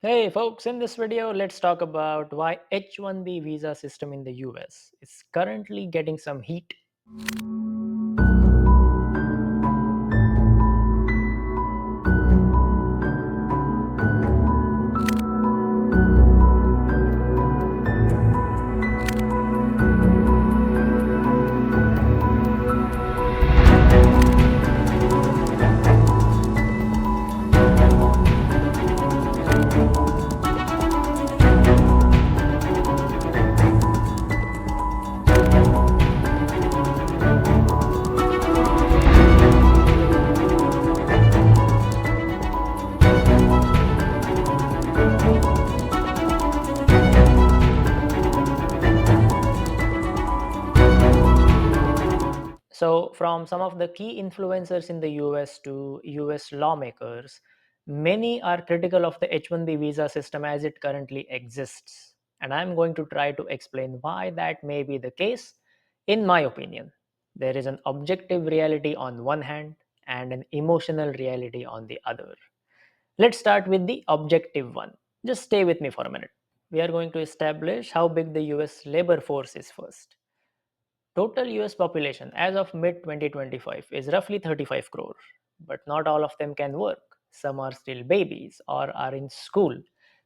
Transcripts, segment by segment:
Hey folks, in this video, let's talk about why H1B visa system in the US is currently getting some heat. So, from some of the key influencers in the US to US lawmakers, many are critical of the H1B visa system as it currently exists. And I'm going to try to explain why that may be the case. In my opinion, there is an objective reality on one hand and an emotional reality on the other. Let's start with the objective one. Just stay with me for a minute. We are going to establish how big the US labor force is first. Total US population as of mid 2025 is roughly 35 crore, but not all of them can work. Some are still babies or are in school.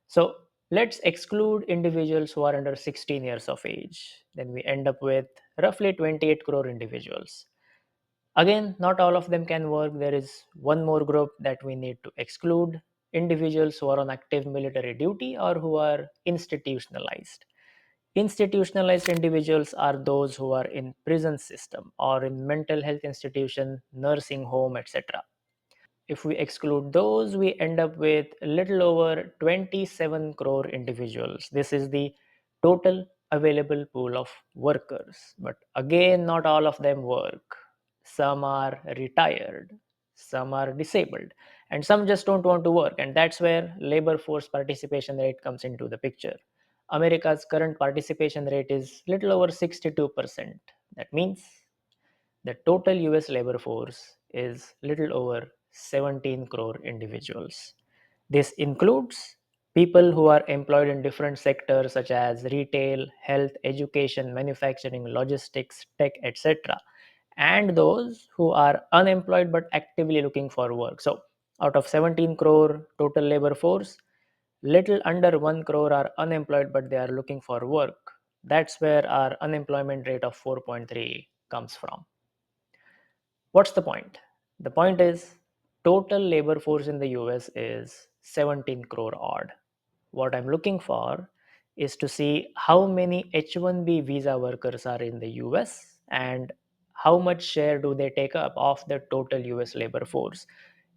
So let's exclude individuals who are under 16 years of age. Then we end up with roughly 28 crore individuals. Again, not all of them can work. There is one more group that we need to exclude, individuals who are on active military duty or who are institutionalized. Institutionalized individuals are those who are in prison system or in mental health institution, nursing home, etc. If we exclude those, we end up with a little over 27 crore individuals. This is the total available pool of workers. But again, not all of them work. Some are retired, some are disabled, and some just don't want to work. And that's where labor force participation rate comes into the picture. America's current participation rate is little over 62%. That means the total US labor force is little over 17 crore individuals. This includes people who are employed in different sectors such as retail, health, education, manufacturing, logistics, tech, etc., and those who are unemployed but actively looking for work. So, out of 17 crore total labor force, little under 1 crore are unemployed but they are looking for work. That's where our unemployment rate of 4.3 comes from. What's the point? The point is total labor force in the US is 17 crore odd. What I'm looking for is to see how many H1B visa workers are in the US and how much share do they take up of the total US labor force.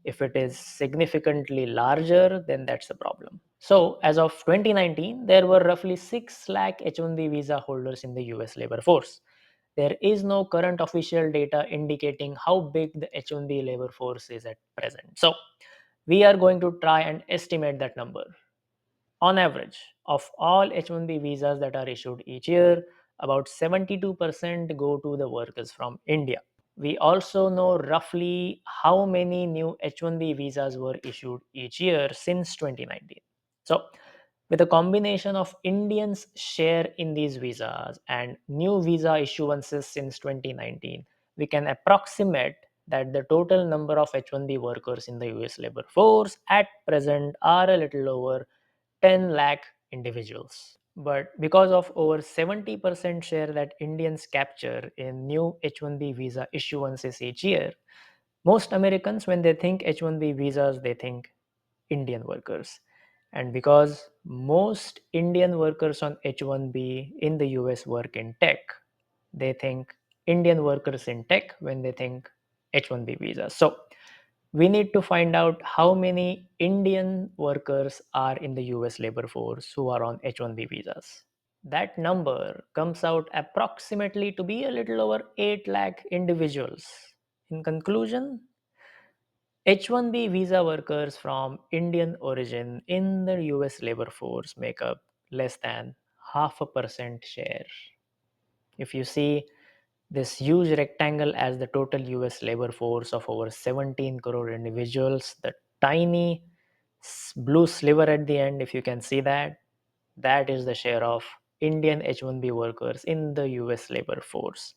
If it is significantly larger, then that's a problem. So, as of 2019, there were roughly 6 lakh H1B visa holders in the US labor force. There is no current official data indicating how big the H1B labor force is at present. So, we are going to try and estimate that number. On average, of all H1B visas that are issued each year, about 72% go to the workers from India. We also know roughly how many new H1B visas were issued each year since 2019. So, with a combination of Indians' share in these visas and new visa issuances since 2019, we can approximate that the total number of H1B workers in the US labor force at present are a little over 10 lakh individuals. But because of over 70% share that Indians capture in new H1B visa issuances each year, most Americans, when they think H1B visas, they think Indian workers. And because most Indian workers on H1B in the US work in tech, they think Indian workers in tech when they think H1B visas. So we need to find out how many Indian workers are in the US labor force who are on H1B visas. That number comes out approximately to be a little over 8 lakh individuals. In conclusion, H1B visa workers from Indian origin in the US labor force make up less than half a percent share. If you see this huge rectangle as the total US labor force of over 17 crore individuals, the tiny blue sliver at the end, if you can see that, that is the share of Indian H1B workers in the US labor force.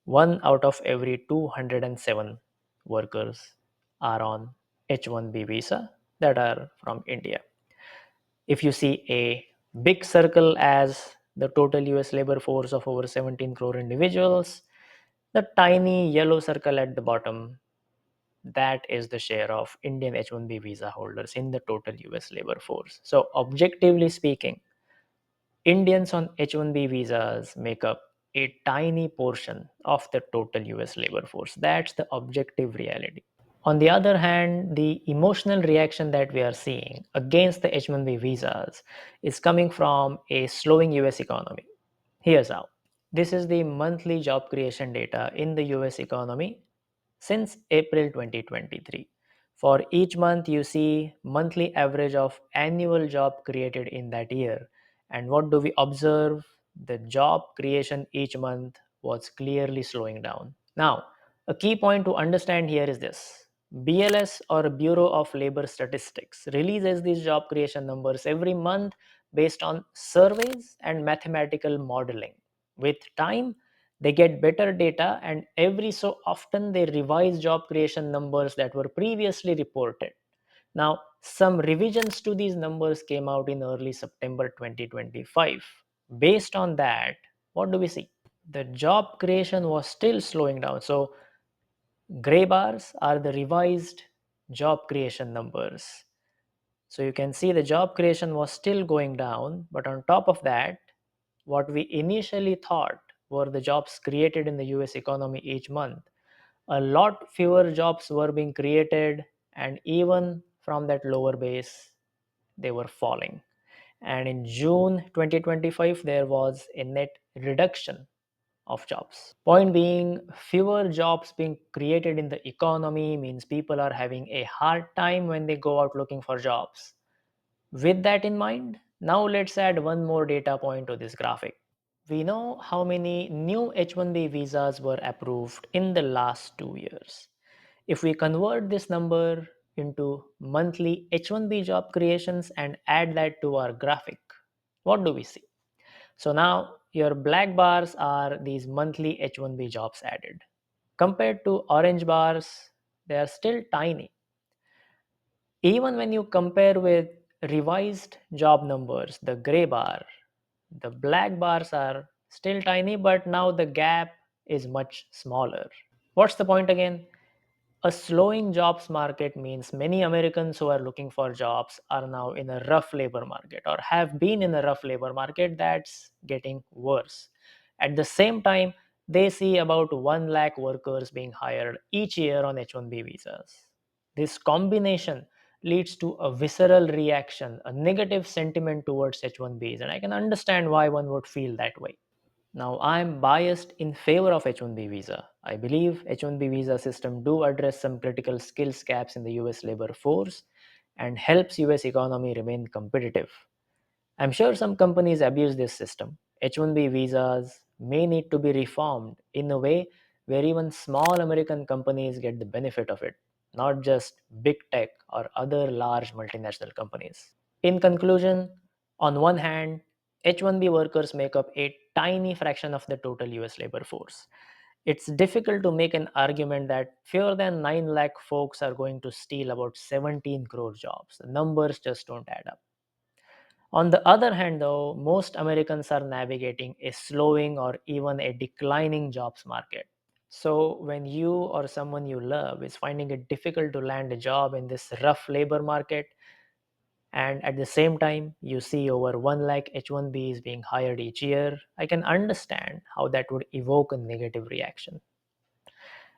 One out of every 207 workers are on H1B visa that are from India. If you see a big circle as the total US labor force of over 17 crore individuals, the tiny yellow circle at the bottom, that is the share of Indian H1B visa holders in the total US labor force. So, objectively speaking, Indians on H1B visas make up a tiny portion of the total US labor force. That's the objective reality. On the other hand, the emotional reaction that we are seeing against the H1B visas is coming from a slowing US economy. Here's how. This is the monthly job creation data in the US economy since April 2023. For each month, you see monthly average of annual job created in that year. And what do we observe? The job creation each month was clearly slowing down. Now, a key point to understand here is this. BLS, or Bureau of Labor Statistics, releases these job creation numbers every month based on surveys and mathematical modeling. With time, they get better data, and every so often they revise job creation numbers that were previously reported. Now, some revisions to these numbers came out in early September 2025. Based on that, what do we see? The job creation was still slowing down. So, gray bars are the revised job creation numbers. So, you can see the job creation was still going down, but on top of that, what we initially thought were the jobs created in the US economy each month, a lot fewer jobs were being created, and even from that lower base, they were falling. And in June 2025, there was a net reduction of jobs. Point being, fewer jobs being created in the economy means people are having a hard time when they go out looking for jobs. With that in mind, now let's add one more data point to this graphic. We know how many new H1B visas were approved in the last 2 years. If we convert this number into monthly H1B job creations and add that to our graphic, what do we see? So now your black bars are these monthly H1B jobs added. Compared to orange bars, they are still tiny. Even when you compare with revised job numbers, the gray bar, the black bars are still tiny, but now the gap is much smaller. What's the point again? A slowing jobs market means many Americans who are looking for jobs are now in a rough labor market, or have been in a rough labor market that's getting worse. At the same time, they see about 1 lakh workers being hired each year on H1B visas. This combination leads to a visceral reaction, a negative sentiment towards H1Bs, and I can understand why one would feel that way. Now, I'm biased in favor of H1B visa. I believe H1B visa system do address some critical skills gaps in the US labor force and helps US economy remain competitive. I'm sure some companies abuse this system. H1B visas may need to be reformed in a way where even small American companies get the benefit of it, not just big tech or other large multinational companies. In conclusion, on one hand, H1B workers make up a tiny fraction of the total US labor force. It's difficult to make an argument that fewer than 9 lakh folks are going to steal about 17 crore jobs. The numbers just don't add up. On the other hand, though, most Americans are navigating a slowing or even a declining jobs market. So, when you or someone you love is finding it difficult to land a job in this rough labor market, and at the same time you see over 1 lakh H1Bs being hired each year, I can understand how that would evoke a negative reaction.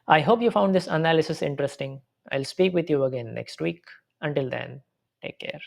I hope you found this analysis interesting. I'll speak with you again next week. Until then, take care.